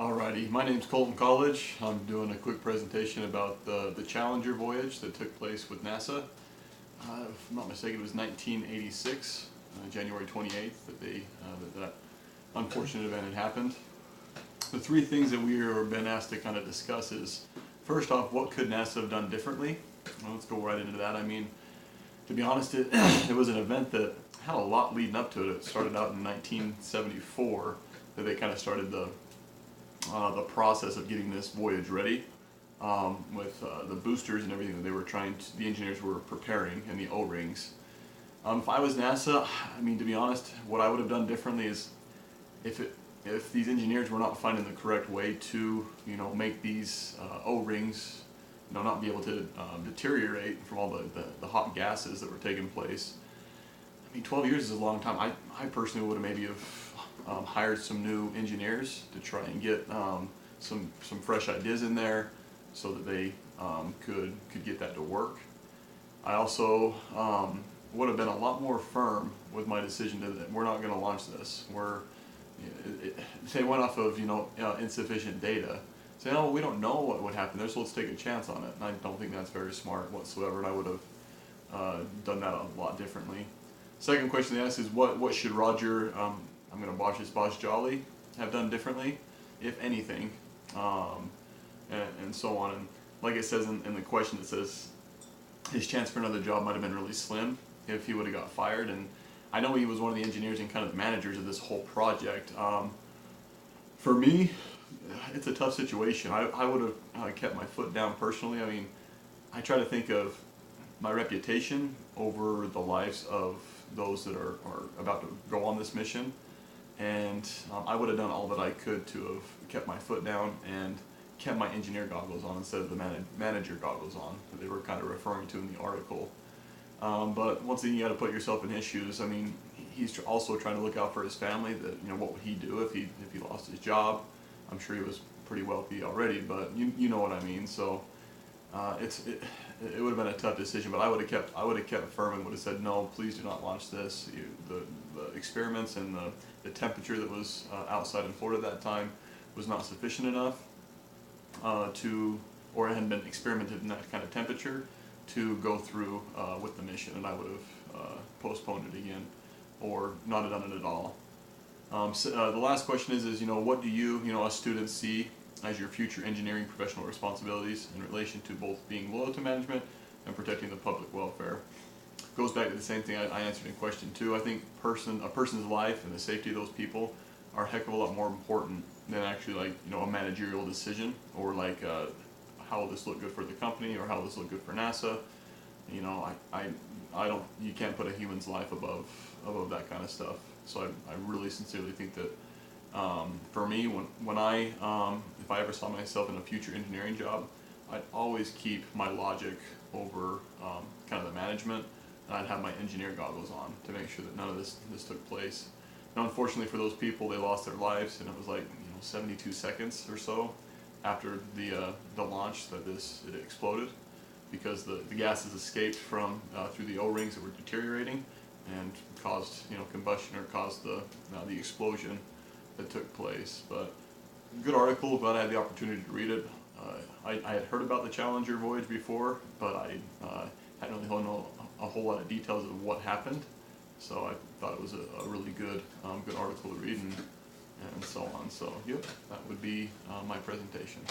Alrighty, my name's Colton College. I'm doing a quick presentation about the Challenger voyage that took place with NASA. If I'm not mistaken, it was 1986, January 28th, that unfortunate event had happened. The three things that we are been asked to kind of discuss is, first off, what could NASA have done differently? Well, let's go right into that. I mean, to be honest, it was an event that had a lot leading up to it. It started out in 1974 that they kind of started the process of getting this voyage ready with the boosters and everything that they were the engineers were preparing, and the O-rings. If I was NASA, I mean, to be honest, what I would have done differently is if these engineers were not finding the correct way to, make these O-rings, not be able to deteriorate from all the hot gases that were taking place. I mean, 12 years is a long time. I personally would have maybe hired some new engineers to try and get some fresh ideas in there so that they could get that to work. I also would have been a lot more firm with my decision that we're not going to launch this. They went off of insufficient data, saying, "Oh, we don't know what would happen there, so let's take a chance on it." And I don't think that's very smart whatsoever, and I would have done that a lot differently. Second question they asked is, what should Roger, I'm going to botch this, Boss Jolly, have done differently, if anything, and so on. And like it says in the question, it says his chance for another job might have been really slim if he would have got fired. And I know he was one of the engineers and kind of the managers of this whole project. For me, it's a tough situation. I would have kept my foot down personally. I mean, I try to think of my reputation over the lives of those that are about to go on this mission. And I would have done all that I could to have kept my foot down and kept my engineer goggles on instead of the manager goggles on that they were kind of referring to in the article. But once again, you got to put yourself in his shoes. I mean, he's also trying to look out for his family. That what would he do if he lost his job? I'm sure he was pretty wealthy already, but you know what I mean. So it would have been a tough decision. But I would have kept firm and would have said, no, please do not launch this. The experiments and the temperature that was outside in Florida at that time was not sufficient enough or it hadn't been experimented in that kind of temperature to go through with the mission, and I would have postponed it again or not have done it at all. The last question is what do you, us students, see as your future engineering professional responsibilities in relation to both being loyal to management and protecting the public welfare? Goes back to the same thing I answered in question 2. I think a person's life and the safety of those people are a heck of a lot more important than actually a managerial decision or how will this look good for the company or how will this look good for NASA. I don't, you can't put a human's life above that kind of stuff. So I really sincerely think that for me, when if I ever saw myself in a future engineering job, I'd always keep my logic over kind of the management, and I'd have my engineer goggles on to make sure that none of this took place. Now, unfortunately for those people, they lost their lives, and it was 72 seconds or so after the launch that it exploded, because the gases escaped from through the O-rings that were deteriorating and caused combustion or caused the explosion that took place. But good article, glad I had the opportunity to read it. I had heard about the Challenger voyage before, but I hadn't really known a whole lot of details of what happened. So I thought it was a really good article to read and so on. So yep, that would be my presentation.